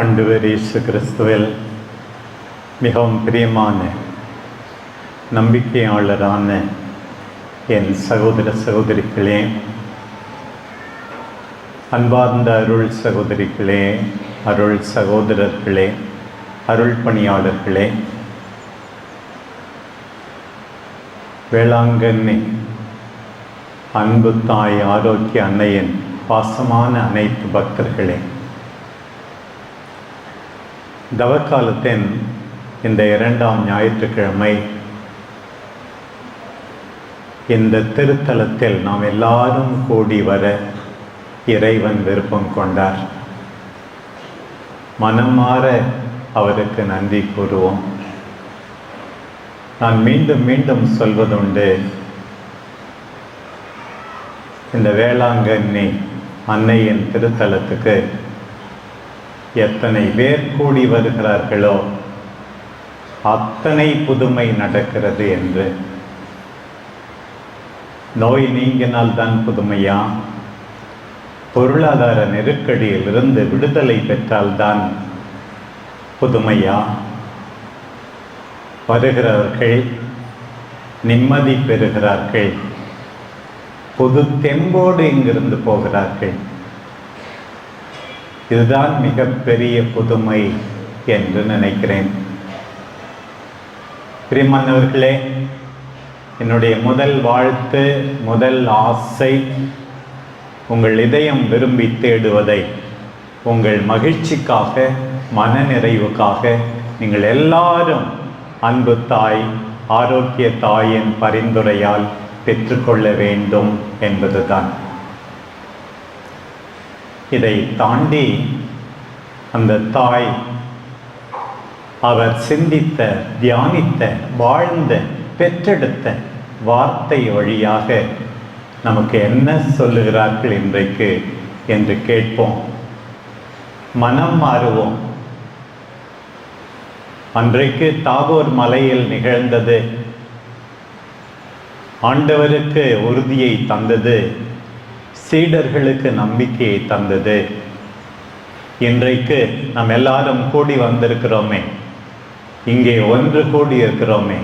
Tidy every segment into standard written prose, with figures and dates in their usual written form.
ஆண்டவர் இயேசு கிறிஸ்துவில் மிகவும் பிரியமான நம்பிக்கையாளரான என் சகோதர சகோதரிகளே, அன்பார்ந்த அருள் சகோதரிகளே, அருள் சகோதரர்களே, அருள் பணியாளர்களே, வேளாங்கண்ணி அன்பு தாய் ஆரோக்கிய அன்னையின் பாசமான அனைத்து பக்தர்களே, தவக்காலத்தின் இந்த 2ஆம் ஞாயிற்றுக்கிழமை இந்த திருத்தலத்தில் நாம் எல்லாரும் கூடி வர இறைவன் விருப்பம் கொண்டார். மனமாற அவருக்கு நன்றி கூறுவோம். நான் மீண்டும் மீண்டும் சொல்வதுண்டு, இந்த வேளாங்கண்ணி அன்னையின் திருத்தலத்துக்கு எத்தனை பேர் கூடி வருகிறார்களோ அத்தனை புதுமை நடக்கிறது என்று. நோய் நீங்கினால்தான் புதுமையா? பொருளாதார நெருக்கடியிலிருந்து விடுதலை பெற்றால்தான் புதுமையா? வருகிறவர்கள் நிம்மதி பெறுகிறார்கள், புது தெம்போடு இங்கிருந்து போகிறார்கள். இதுதான் மிகப்பெரிய புதுமை என்று நினைக்கிறேன். பிரியமானவர்களே, என்னுடைய முதல் வாழ்த்து, முதல் ஆசை, உங்கள் இதயம் விரும்பி தேடுவதை உங்கள் மகிழ்ச்சிக்காக, மன நிறைவுக்காக நீங்கள் எல்லாரும் அன்பு தாய் ஆரோக்கிய தாயின் பரிந்துரையால் பெற்றுக்கொள்ள வேண்டும் என்பதுதான். இதை தாண்டி அந்த தாய் அவர் சிந்தித்த, தியானித்த, வாழ்ந்த, பெற்றெடுத்த வார்த்தை வழியாக நமக்கு என்ன சொல்லுகிறார்கள் இன்றைக்கு என்று கேட்போம். மனம் மாறுவோம். அன்றைக்கு தாபோர் மலையில் நிகழ்ந்தது ஆண்டவருக்கு உறுதியை தந்தது, சீடர்களுக்கு நம்பிக்கையை தந்தது. இன்றைக்கு நாம் எல்லாரும் கூடி வந்திருக்கிறோமே, இங்கே ஒன்று கூடி இருக்கிறோமே.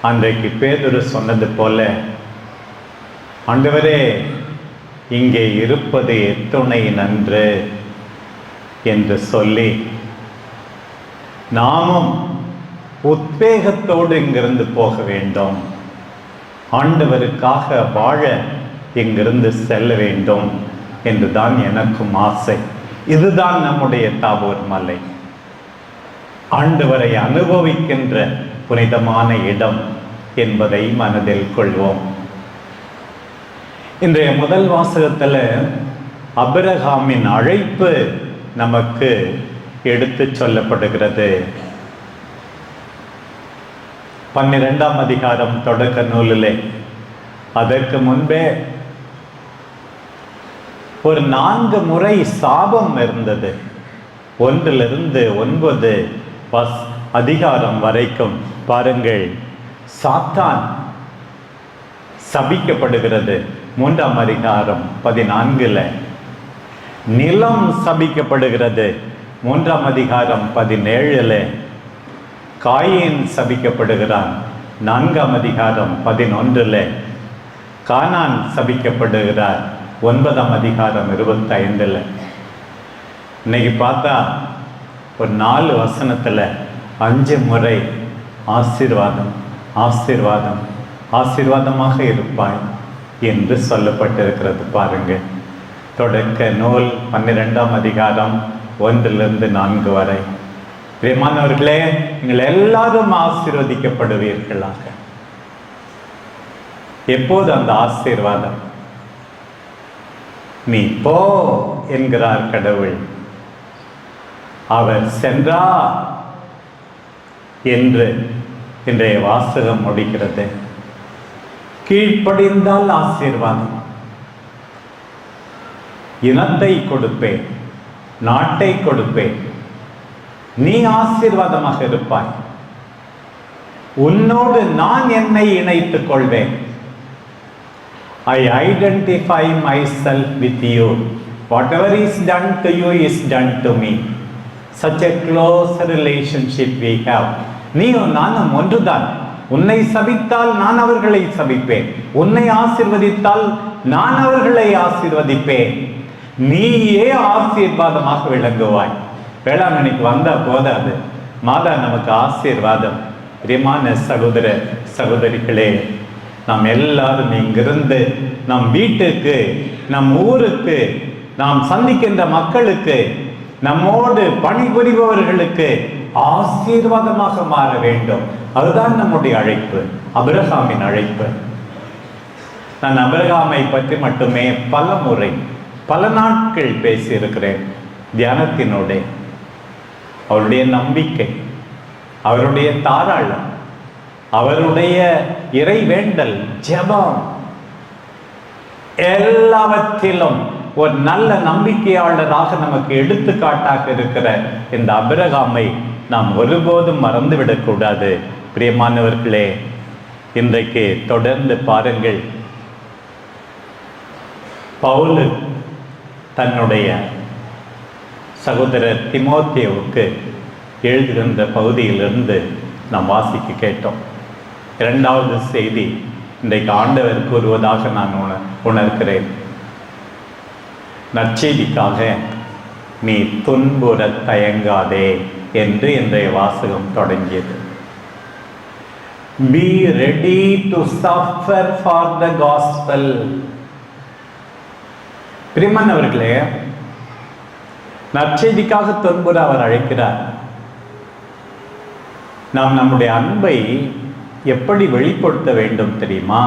அன்றைக்கு பேதுரு சொன்னது போல, ஆண்டவரே இங்கே இருப்பது எத்துணை நன்று என்று சொல்லி நாமும் உத்வேகத்தோடு இங்கிருந்து போக வேண்டும். ஆண்டவருக்காக வாழ இங்கிருந்து செல்ல வேண்டும் என்றுதான் எனக்கும் ஆசை. இதுதான் நம்முடைய தாபோர் மலை, ஆண்டவரை அனுபவிக்கின்ற புனிதமான இடம் என்பதை மனதில் கொள்வோம். இன்றைய முதல் வாசகத்தில் ஆபிரகாமின் அழைப்பு நமக்கு எடுத்து சொல்லப்படுகிறது. 12ஆம் அதிகாரம் தொடக்க நூலிலே அதற்கு முன்பே ஒரு 4 முறை சாபம் இருந்தது. 1லிருந்து 9 அதிகாரம் வரைக்கும் பாருங்கள். சாத்தான் சபிக்கப்படுகிறது. 3ஆம் அதிகாரம் 14 நிலம் சபிக்கப்படுகிறது. 3ஆம் அதிகாரம் 17 காயின் சபிக்கப்படுகிறான். 4ஆம் அதிகாரம் 11 கானான் சபிக்கப்படுகிறார். 9ஆம் அதிகாரம் 25. இன்னைக்கு பார்த்தா ஒரு 4 வசனத்தில் 5 முறை ஆசீர்வாதம், ஆசீர்வாதம், ஆசீர்வாதமாக இருப்பாய் என்று சொல்லப்பட்டிருக்கிறது. பாருங்கள், தொடக்க நூல் 12ஆம் அதிகாரம் 1லிருந்து 4 வரை. பிரியமானவர்களே, நீங்கள் எல்லாரும் ஆசீர்வதிக்கப்படுவீர்களாக. எப்போது அந்த ஆசீர்வாதம்? நீ போ என்கிறார் கடவுள். அவர் சென்றார் என்று இன்றைய வாசகம் முடிக்கிறது. கீழ்ப்படிந்தால் ஆசீர்வாதம். இனத்தை கொடுப்பேன், நாட்டை கொடுப்பேன், நீ ஆசீர்வாதமாக இருப்பாய். உன்னோடு நான் என்னை இணைத்துக் கொள்வேன். I identify myself with you whatever is done to you is done to me. Such a close relationship we have. நீயும் நானும் ஒன்றுதான். உன்னை சபித்தால் நான் அவர்களை சபிப்பேன், உன்னை ஆசீர்வதித்தால் நான் அவர்களை ஆசீர்வதிப்பேன். நீயே ஆசீர்வாதமாக விளங்குவாய். வேளாங்கண்ணிக்கு வந்தா போதாது, மாதா நமக்கு ஆசீர்வாதம். பிரியமான சகோதர சகோதரிகளே, நாம் எல்லாரும் இங்கிருந்து நம் வீட்டுக்கு, நம் ஊருக்கு, நாம் சந்திக்கின்ற மக்களுக்கு, நம்மோடு பணிபுரிபவர்களுக்கு ஆசீர்வாதமாக மாற வேண்டும். அதுதான் நம்முடைய அழைப்பு, அபிரகாமின் அழைப்பு. நான் அபிரகாமை பற்றி மட்டுமே பல முறை பல நாட்கள் பேசியிருக்கிறேன் தியானத்தினோட. அவருடைய நம்பிக்கை, அவருடைய தாராளம், அவருடைய இறை வேண்டல், ஜெபம், எல்லாவற்றிலும் ஒரு நல்ல நம்பிக்கையாளராக நமக்கு எடுத்துக்காட்டாக இருக்கிற இந்த அபிரகாமை நாம் ஒருபோதும் மறந்துவிடக்கூடாது. பிரியமானவர்களே, இன்றைக்கு தொடர்ந்து பாருங்கள், பவுல் தன்னுடைய சகோதரர் தீமோத்தேயுவுக்கு எழுதுகின்ற பகுதியிலிருந்து நாம் வாசிக்க கேட்டோம். இரண்டாவது செய்தி இன்றைக்கு ஆண்டவர் கூறுவதாக நான் உணர்கிறேன். நற்செய்திக்காக நீ துன்புற தயங்காதே என்று இன்றைய வாசகம் தொடங்கியது. Be ready to suffer for the gospel. பிரியமானவர்களே, நற்செய்திக்காக துன்புற அவர் அழைக்கிறார். நாம் நம்முடைய அன்பை எப்படி வெளிப்படுத்த வேண்டும் தெரியுமா?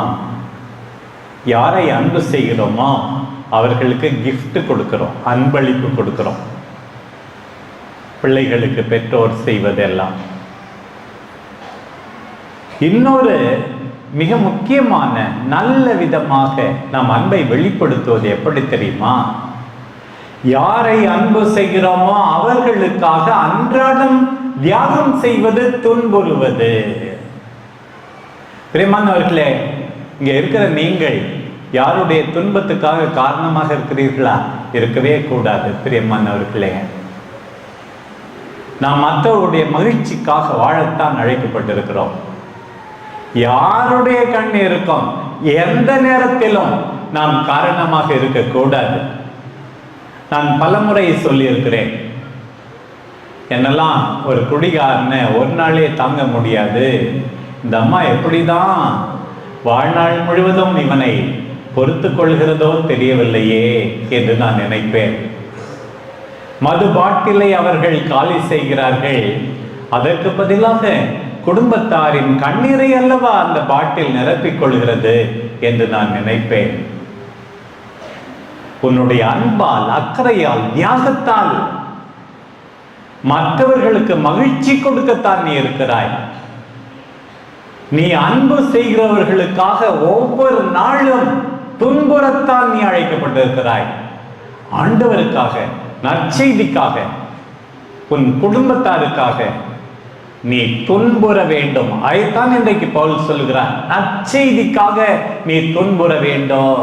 யாரை அன்பு செய்கிறோமோ அவர்களுக்கு gift கொடுக்கிறோம், அன்பளிப்பு கொடுக்கிறோம். பிள்ளைகளுக்கு பெற்றோர் செய்வதெல்லாம். இன்னொரு மிக முக்கியமான நல்ல விதமாக நாம் அன்பை வெளிப்படுத்துவது எப்படி தெரியுமா? யாரை அன்பு செய்கிறோமோ அவர்களுக்காக அன்றாடம் தியாகம் செய்வது, துன்புறுவது. பிரியமானவர்களே, இங்க இருக்கிற நீங்கள் யாருடைய துன்பத்துக்காக காரணமாக இருக்கிறீர்களா? இருக்கவே கூடாது. பிரியமானவர்களே, நாம் மற்றவருடைய மகிழ்ச்சிக்காக வாழத்தான் அழைக்கப்பட்டிருக்கிறோம். யாருடைய கண் இருக்கும், எந்த நேரத்திலும் நாம் காரணமாக இருக்கக்கூடாது. நான் பலமுறை சொல்லியிருக்கிறேன், என்னெல்லாம் ஒரு குடிகாரனை ஒரு நாளே தாங்க முடியாது, இந்த அம்மா எப்படிதான் வாழ்நாள் முழுவதும் இவனை பொறுத்து கொள்கிறதோ தெரியவில்லையே என்று நான் நினைப்பேன். மது பாட்டிலை அவர்கள் காலி செய்கிறார்கள், அதற்கு பதிலாக குடும்பத்தாரின் கண்ணீரை அல்லவா அந்த பாட்டில் நிரப்பிக் கொள்கிறது என்று நான் நினைப்பேன். உன்னுடைய அன்பால், அக்கறையால், தியாகத்தால் மற்றவர்களுக்கு மகிழ்ச்சி கொடுக்கத்தான் நீ இருக்கிறாய். நீ அன்பு செய்கிறவர்களுக்காக ஒவ்வொரு நாளும் துன்புறத்தான் நீ அழைக்கப்பட்டிருக்கிறாய். ஆண்டவருக்காக, நற்செய்திக்காக, உன் குடும்பத்தாருக்காக நீ துன்புற வேண்டும். அதைத்தான் இன்றைக்கு பவுல் சொல்கிறார், நற்செய்திக்காக நீ துன்புற வேண்டும்.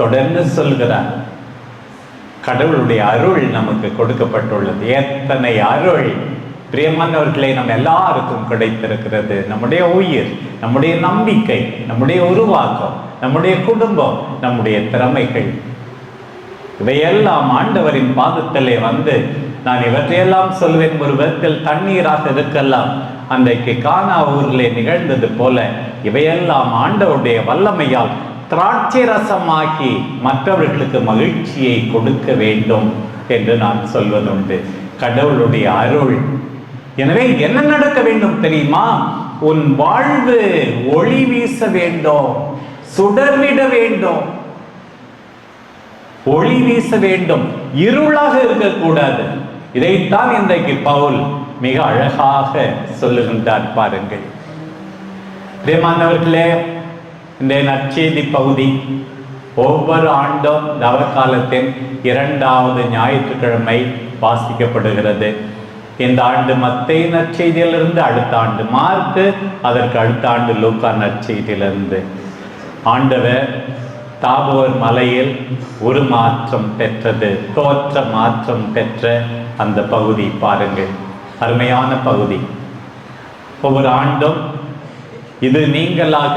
தொடர்ந்து சொல்கிறார், கடவுளுடைய அருள் நமக்கு கொடுக்கப்பட்டுள்ளது. எத்தனை அருள்! பிரியமானவர்களே, நம்ம எல்லாருக்கும் கிடைத்திருக்கிறது. நம்முடைய உயிர், நம்முடைய நம்பிக்கை, நம்முடைய உருவாக்கம், நம்முடைய குடும்பம், நம்முடைய திறமைகள், இவையெல்லாம் ஆண்டவரின் பாதத்திலே வந்து நான் இவற்றையெல்லாம் சொல்வேன். ஒரு விதத்தில் தண்ணீராக இருக்கலாம். அன்றைக்கு கானா ஊரிலே நிகழ்ந்தது போல இவையெல்லாம் ஆண்டவருடைய வல்லமையால் திராட்சை ரசமாக்கி மற்றவர்களுக்கு மகிழ்ச்சியை கொடுக்க வேண்டும் என்று நான் சொல்வதுண்டு. கடவுளுடைய அருள். எனவே என்ன நடக்க வேண்டும் தெரியுமா? உன் வாழ்வு ஒளி வீச வேண்டும், சுடர்விட வேண்டும், ஒளி வீச வேண்டும், இருளாக இருக்கக்கூடாது. இதைத்தான் இன்றைக்கு பவுல் மிக அழகாக சொல்லுகின்றார். பாருங்கள் பிரியமானவர்களே, இந்த நற்செய்தி பகுதி ஒவ்வொரு ஆண்டும் தவக்காலத்தின் 2வது ஞாயிற்றுக்கிழமை வாசிக்கப்படுகிறது. இந்த ஆண்டு மத்தேயு நற்செய்தியிலிருந்து, அடுத்த ஆண்டு மார்க்கு, அதற்கு அடுத்த ஆண்டு லூக்கா நற்செய்தியிலிருந்து. ஆண்டவர் தாபோர் மலையில் ஒரு மாற்றம் பெற்றது, தோற்ற மாற்றம் பெற்ற அந்த பகுதி பாருங்கள், அருமையான பகுதி. ஒவ்வொரு ஆண்டும் இது நீங்களாக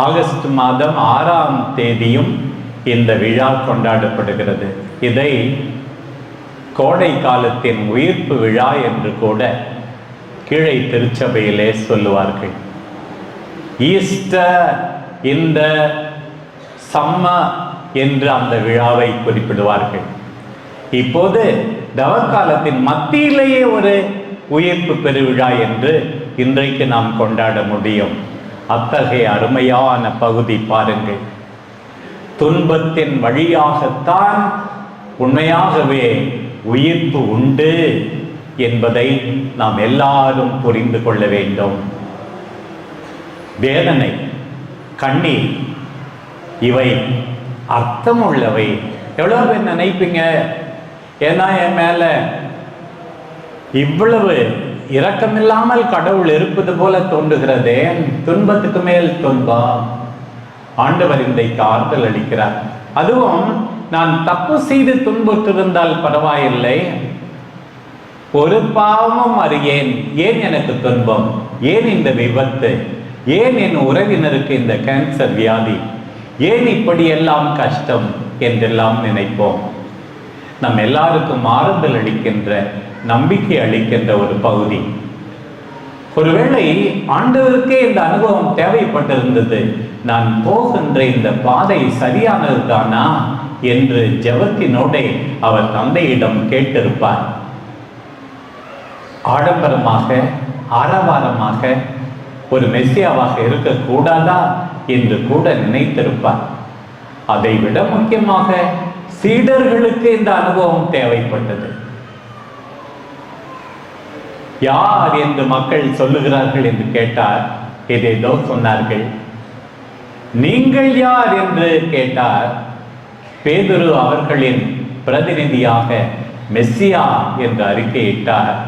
ஆகஸ்ட் மாதம் 6ஆம் தேதியும் இந்த விழா கொண்டாடப்படுகிறது. இதை கோடை காலத்தின் உயிர்ப்பு விழா என்று கூட கீழே திருச்சபையிலே சொல்லுவார்கள். ஈஸ்டர் இந்த சம்மர் என்று அந்த விழாவை குறிப்பிடுவார்கள். இப்போது தவக்காலத்தின் மத்தியிலேயே ஒரு உயிர்ப்பு பெருவிழா என்று இன்றைக்கு நாம் கொண்டாட முடியும். அத்தகைய அருமையான பகுதி பாருங்கள். துன்பத்தின் வழியாகத்தான் உண்மையாகவே உயிர்ப்பு உண்டு என்பதை நாம் எல்லாரும் புரிந்து கொள்ள வேண்டும். வேதனை, கண்ணீர் இவை அர்த்தமுள்ளவை. எவ்வளோ பேர் நினைப்பீங்க, ஏன்னா என் மேல இவ்வளவு இரக்கமில்லாமல் கடவுள் இருப்பது போல தோன்றுகிறதே, துன்பத்துக்கு மேல் துன்பம். ஆண்டவர் இன்றைக்கு ஆறுதல் அளிக்கிறார். அதுவும் நான் தப்பு செய்து துன்புற்றிருந்தால் பரவாயில்லை, ஒரு பாவமும் அறியேன், ஏன் எனக்கு துன்பம், ஏன் இந்த விபத்து, ஏன் என் உறவினருக்கு இந்த கேன்சர் வியாதி, ஏன் இப்படி எல்லாம் கஷ்டம் என்றெல்லாம் நினைப்போம். நம் எல்லாருக்கும் ஆறுதல் அளிக்கின்ற, நம்பிக்கை அளிக்கின்ற ஒரு பகுதி. ஒருவேளை ஆண்டவருக்கே இந்த அனுபவம் தேவைப்பட்டிருந்தது, நான் போகின்ற இந்த பாதை சரியானது தானா என்று ஜெபத்தினோடே அவர் தந்தையிடம் கேட்டிருப்பார். ஆடம்பரமாக ஆரவாரமாக ஒரு மெஸ்ஸியாவாக இருக்கக்கூடாதா என்று கூட நினைத்திருப்பார். அதை விட முக்கியமாக சீடர்களுக்கு இந்த அனுபவம் தேவைப்பட்டது. யார் என்று மக்கள் சொல்லுகிறார்கள் என்று கேட்டார், ஏதேதோ சொன்னார்கள். நீங்கள் யார் என்று கேட்டார். பேதுரு அவர்களின் பிரதிநிதியாக மெஸ்ஸியா என்று அறிக்கையிட்டார்.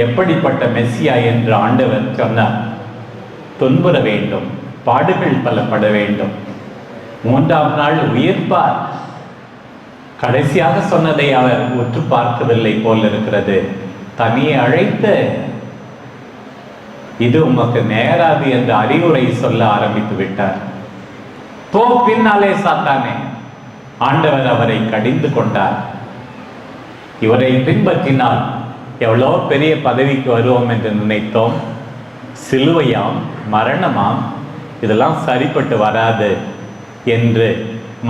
எப்படிப்பட்ட மெஸ்ஸியா என்று ஆண்டவர் சொன்னார், துன்புற வேண்டும், பாடுகள் பலப்பட வேண்டும், 3ஆம் நாள் உயிர்ப்பார். கடைசியாக சொன்னதை அவர் உற்று பார்க்கவில்லை போல் இருக்கிறது. தனியே அழைத்து இது உமக்கு நேராது என்று அறிவுரை சொல்ல ஆரம்பித்து விட்டார். போ பின்னாலே சாத்தானே. ஆண்டவர் அவரை கடிந்து கொண்டார். இவரை பின்பற்றினால் எவ்வளோ பெரிய பதவிக்கு வருவோம் என்று நினைத்தோம். சிலுவையாம், மரணமாம், இதெல்லாம் சரிப்பட்டு வராது என்று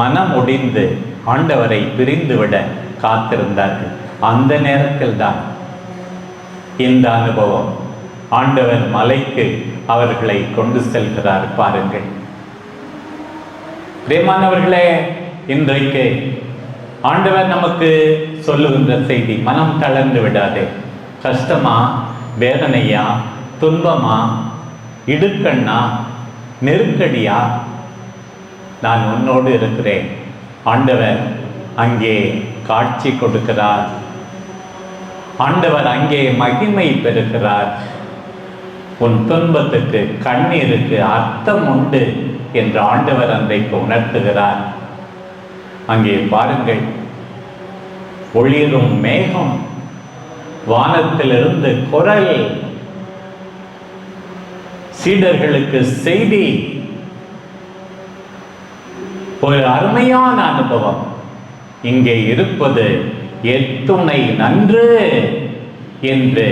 மனம் ஒடிந்து ஆண்டவரை பிரிந்துவிட காத்திருந்தார்கள். அந்த நேரத்தில் தான் இந்த அனுபவம். ஆண்டவர் மலைக்கு அவர்களை கொண்டு செல்கிறார் பாருங்கள். பிரியமானவர்களே, இன்றைக்கு ஆண்டவர் நமக்கு சொல்லுகின்ற செய்தி, மனம் தளர்ந்து விடாதே. கஷ்டமா, வேதனையா, துன்பமா, இடுக்கண்ணா, நெருக்கடியா, நான் உன்னோடு இருக்கிறேன். ஆண்டவர் அங்கே காட்சி கொடுக்கிறார். ஆண்டவர் அங்கே மகிமை பெறுகிறார். உன் துன்பத்துக்கு, கண்ணீருக்கு அர்த்தம் உண்டு என்று ஆண்டவர் அன்றைக்கு உணர்த்துகிறார். அங்கே பாருங்கள், ஒளிரும் மேகம், வானத்திலிருந்து குரல், சீடர்களுக்கு செய்தி. ஒரு அருமையான அனுபவம். இங்கே இருப்பது எத்துணை நன்று என்று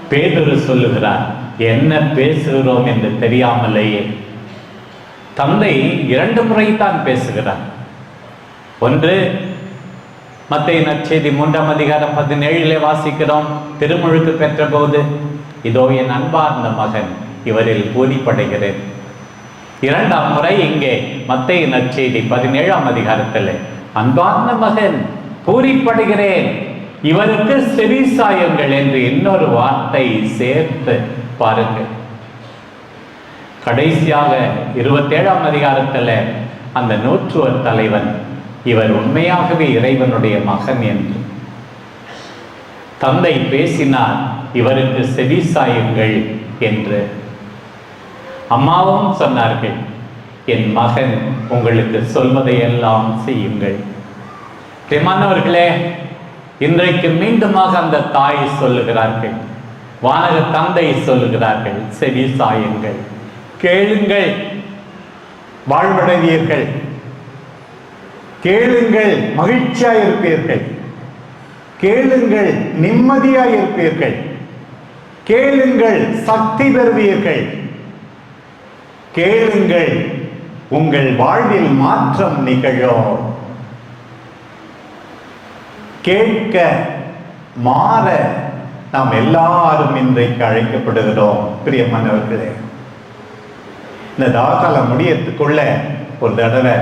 பேதுரு சொல்லுகிறார். என்ன பேசுகிறோம் என்று தெரியாமலேயே தந்தை 2 முறை தான் பேசுகிறார். ஒன்று, மத்தேயு நற்செய்தி 3ஆம் அதிகாரம் 17 வாசிக்கிறோம். திருமுழுக்கு பெற்ற போது, இதோ என் அன்பார்ந்த மகன், இவரில் பூரிப்படைகிறேன். 2ஆம் முறை இங்கே மத்தேயு நற்செய்தி 17ஆம் அதிகாரத்தில், அன்பார்ந்த மகன், பூரிப்படைகிறேன், இவருக்கு செவி சாயுங்கள் என்று இன்னொரு வார்த்தை சேர்த்து பாருங்கள். கடைசியாக 27ஆம் அதிகாரத்தில் அந்த நூற்றுவர் தலைவன், இவர் உண்மையாகவே இறைவனுடைய மகன் என்று தந்தை பேசினார், இவருக்கு செவி சாயுங்கள் என்று. அம்மாவும் சொன்னார்கள், என் மகன் உங்களுக்கு சொல்வதையெல்லாம் செய்யுங்கள். பிரியமானவர்களே, இன்றைக்கு மீண்டுமாக அந்த தாய் சொல்லுகிறார்கள், வானக தந்தை சொல்லுகிறார்கள், செவி சாயுங்கள், கேளுங்கள், வாழ்வடைவீர்கள், கேளுங்கள், மகிழ்ச்சியாய் இருப்பீர்கள், கேளுங்கள், நிம்மதியாய் இருப்பீர்கள், கேளுங்கள், சக்தி பெறுவீர்கள், கேளுங்கள், உங்கள் வாழ்வில் மாற்றம் நிகழும். கேட்க மாற நாம் எல்லாரும் இன்றைக்கு அழைக்கப்படுகிறோம். பிரியமானவர்களே, இந்த தாக்கால முடியத்துக்குள்ள ஒரு தடவை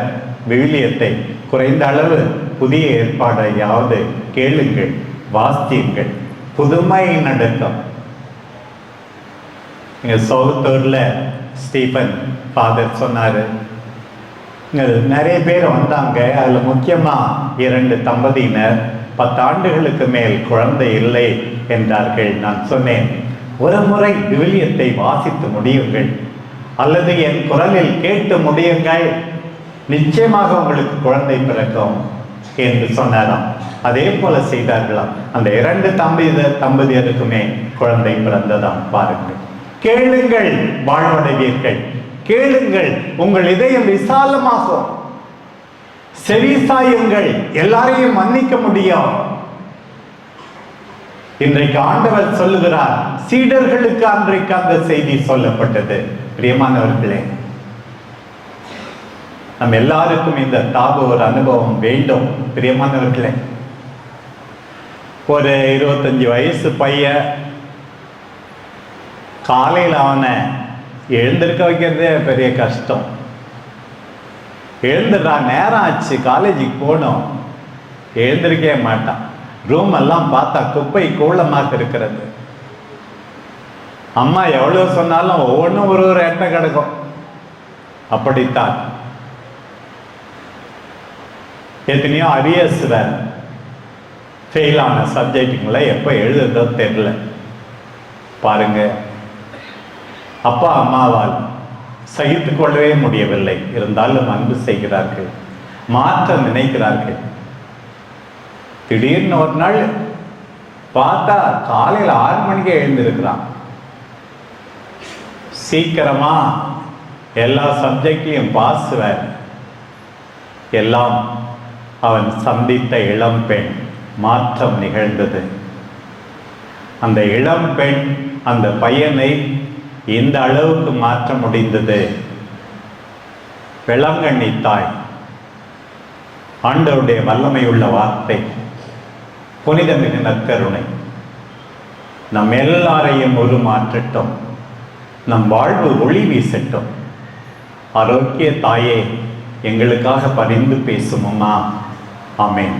விவிலியத்தை குறைந்த அளவு புதிய ஏற்பாடையாவது கேளுங்கள், வாசியுங்கள். புதுமை நடக்கும். இங்க சோகத்தூர்ல ஸ்டீபன் ஃபாதர் சொன்னாரு, இங்க நிறைய பேர் வந்தாங்க. அதுல முக்கியமா 2 தம்பதியினர் 10 ஆண்டுகளுக்கு மேல் குழந்தை இல்லை என்றார்கள். நான் சொன்னேன், ஒரு முறை விவிலியத்தை வாசித்து முடியுங்கள், அல்லது என் குரலில் கேட்டு முடியுங்கள், நிச்சயமாக உங்களுக்கு குழந்தை பிறக்கும் என்று சொன்னாராம். அதே போல செய்தார்களாம். அந்த 2 தம்பதியருக்குமே குழந்தை பிறந்ததாம். பாருங்கள், கேளுங்கள், வாழ்வடைவீர்கள், கேளுங்கள், உங்கள் இதயம் விசாலமாகும், செவிசாயுங்கள், எல்லாரையும் மன்னிக்க முடியும். இன்றைக்கு ஆண்டவர் சொல்லுகிறார், சீடர்களுக்கு அன்றைக்கு அந்த செய்தி சொல்லப்பட்டது. பிரியமானவர்களே, நம்ம எல்லாருக்கும் இந்த தாபோர் அனுபவம் வேண்டும். பிரியமானவர்களே, ஒரு 25 வயசு பையன் காலையில் அவனை எழுந்திருக்க வைக்கிறதே பெரிய கஷ்டம். எழுந்துடுறா, நேரம் ஆச்சு, காலேஜுக்கு போகணும், எழுந்திருக்கவே மாட்டான். ரூம் எல்லாம் பார்த்தா குப்பை கூலமாக இருக்கிறது. அம்மா எவ்வளோ சொன்னாலும் ஒவ்வொன்றும் ஒரு எட்ட கிடக்கும். அப்படித்தான் எத்தனையோ அரியர்ஸ் வேற, ஃபெயிலான சப்ஜெக்டுங்களை எப்போ எழுதுறதோ தெரியல. பாருங்க, அப்பா அம்மாவால் சகித்து கொள்ளவே முடியவில்லை. இருந்தாலும் அன்பு செய்கிறார்கள், மாற்ற நினைக்கிறார்கள். திடீர்னு ஒரு நாள் பார்த்தா காலையில் 6 மணிக்கே எழுந்திருக்கிறான். சீக்கிரமா எல்லா சப்ஜெக்டையும் பாஸ் வேற. எல்லாம் அவன் சந்தித்த இளம்பெண். மாற்றம் நிகழ்ந்தது. அந்த இளம்பெண் அந்த பையனை இந்த அளவுக்கு மாற்ற முடிந்தது. வெளாங்கண்ணி தாய், ஆண்டவருடைய வல்லமை உள்ள வார்த்தை, புனிதமிகு நற்கருணை நம் எல்லாரையும் உருமாற்றட்டும். நம் வாழ்வு ஒளி வீசட்டும். ஆரோக்கிய தாயே, எங்களுக்காக பரிந்து பேசும் அம்மா. ஆமென்.